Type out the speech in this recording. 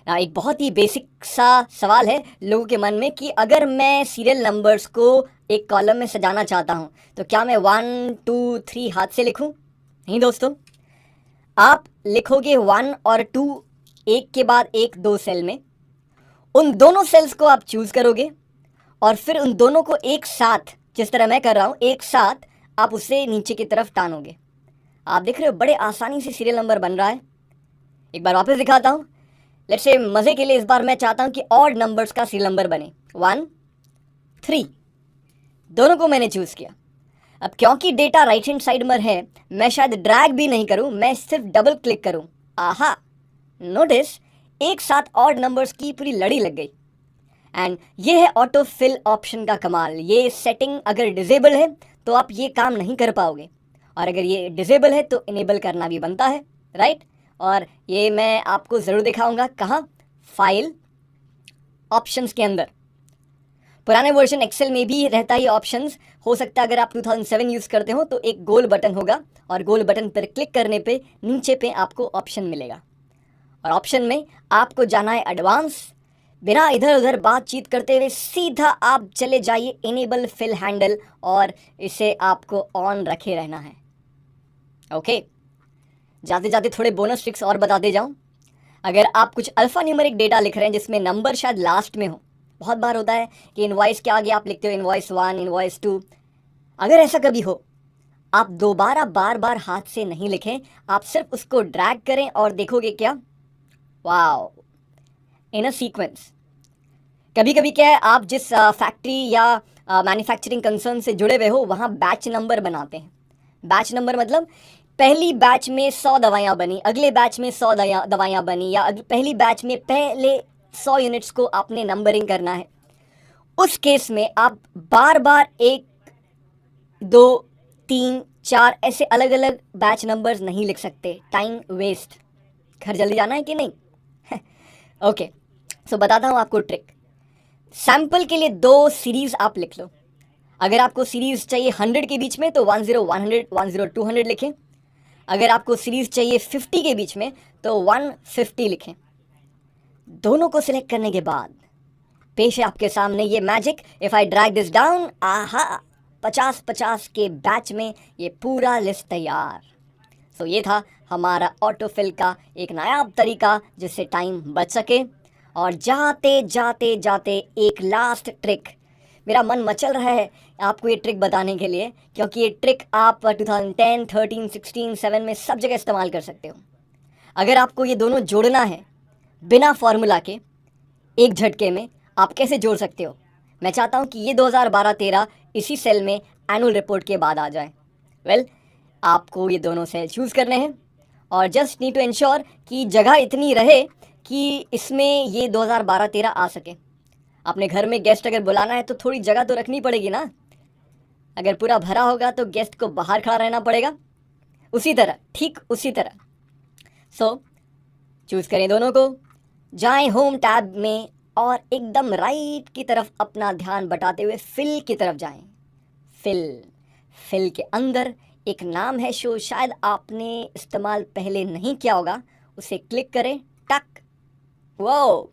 एक बहुत ही बेसिक सा सवाल है लोगों के मन में कि अगर मैं सीरियल नंबर्स को एक कॉलम में सजाना चाहता हूँ तो क्या मैं 1 2 3 हाथ से लिखूँ? नहीं दोस्तों, आप लिखोगे 1 और 2 एक के बाद एक 2 सेल में। उन दोनों सेल्स को आप चूज करोगे और फिर उन दोनों को एक साथ, जिस तरह मैं कर रहा हूँ, एक साथ आप उसे नीचे की तरफ टानोगे। आप देख रहे हो बड़े आसानी से सीरियल नंबर बन रहा है। एक बार वापस दिखाता हूँ। लेट्स से मजे के लिए इस बार मैं चाहता हूँ कि ऑड नंबर्स का सीरियल नंबर बने। 1 3 दोनों को मैंने चूज किया। अब क्योंकि डेटा राइट हैंड साइड में है, मैं शायद ड्रैग भी नहीं करूं, मैं सिर्फ डबल क्लिक करूं। आहा, नोटिस एक साथ ऑड नंबर्स की पूरी लड़ी लग गई। एंड ये है ऑटो फिल ऑप्शन का कमाल। ये सेटिंग अगर डिसेबल है तो आप ये काम नहीं कर पाओगे, और अगर ये डिसेबल है तो इनेबल करना भी बनता है, राइट? और ये मैं आपको ज़रूर दिखाऊंगा। कहाँ? फाइल ऑप्शंस के अंदर। पुराने वर्जन एक्सेल में भी रहता ही ऑप्शंस। हो सकता है अगर आप 2007 यूज़ करते हो तो एक गोल बटन होगा, और गोल बटन पर क्लिक करने पे नीचे पे आपको ऑप्शन मिलेगा, और ऑप्शन में आपको जाना है एडवांस। बिना इधर उधर बातचीत करते हुए सीधा आप चले जाइए इनेबल फिल हैंडल, और इसे आपको ऑन रखे रहना है। ओके, जाते जाते थोड़े बोनस ट्रिक्स और बताते जाऊं। अगर आप कुछ अल्फा न्यूमेरिक डेटा लिख रहे हैं जिसमें नंबर शायद लास्ट में हो, बहुत बार होता है कि इनवॉइस के आगे आप लिखते हो इनवॉइस 1, इनवॉइस 2। अगर ऐसा कभी हो, आप दोबारा बार बार हाथ से नहीं लिखें, आप सिर्फ उसको ड्रैग करें और देखोगे क्या, वाओ, इन अ सीक्वेंस। कभी कभी क्या है, आप जिस फैक्ट्री या मैन्युफैक्चरिंग कंसर्न से जुड़े हुए हो वहाँ बैच नंबर बनाते हैं। बैच नंबर मतलब पहली बैच में 100 दवाइयाँ बनी, अगले बैच में 100 दवाइयाँ बनी, या पहली बैच में पहले 100 यूनिट्स को आपने नंबरिंग करना है। उस केस में आप बार बार 1 2 3 4 ऐसे अलग अलग बैच नंबर्स नहीं लिख सकते, टाइम वेस्ट। घर जल्दी जाना है कि नहीं? ओके, सो बताता हूँ आपको ट्रिक। सैंपल के लिए 2 सीरीज आप लिख लो। अगर आपको सीरीज चाहिए 100 के बीच में तो 10 100 10 200 लिखें। अगर आपको सीरीज चाहिए 50 के बीच में तो 150 लिखें। दोनों को सिलेक्ट करने के बाद पेश है आपके सामने ये magic. If I drag this down, आहा, 50-50 के बैच में ये पूरा लिस्ट तैयार। तो ये था हमारा ऑटोफिल का एक नायाब तरीका जिससे टाइम बच सके। और जाते जाते जाते एक लास्ट ट्रिक, मेरा मन मचल रहा है आपको ये ट्रिक बताने के लिए, क्योंकि ये ट्रिक आप 2010, 13, 16, 7 में सब जगह इस्तेमाल कर सकते हो। अगर आपको ये दोनों जोड़ना है बिना फॉर्मूला के, एक झटके में, आप कैसे जोड़ सकते हो? मैं चाहता हूँ कि ये 2012-13 इसी सेल में एनुअल रिपोर्ट के बाद आ जाए। वेल, आपको ये दोनों सेल चूज़ करने हैं, और जस्ट नीड टू इंश्योर कि जगह इतनी रहे कि इसमें ये 2012-13 आ सके। अपने घर में गेस्ट अगर बुलाना है तो थोड़ी जगह तो रखनी पड़ेगी ना। अगर पूरा भरा होगा तो गेस्ट को बाहर खड़ा रहना पड़ेगा। उसी तरह, ठीक उसी तरह। सो चूज़ करें दोनों को, जाएं होम टैब में और एकदम राइट की तरफ अपना ध्यान बटाते हुए फिल की तरफ जाएं। फिल फिल के अंदर एक नाम है शो, शायद आपने इस्तेमाल पहले नहीं किया होगा, उसे क्लिक करें, टक, वो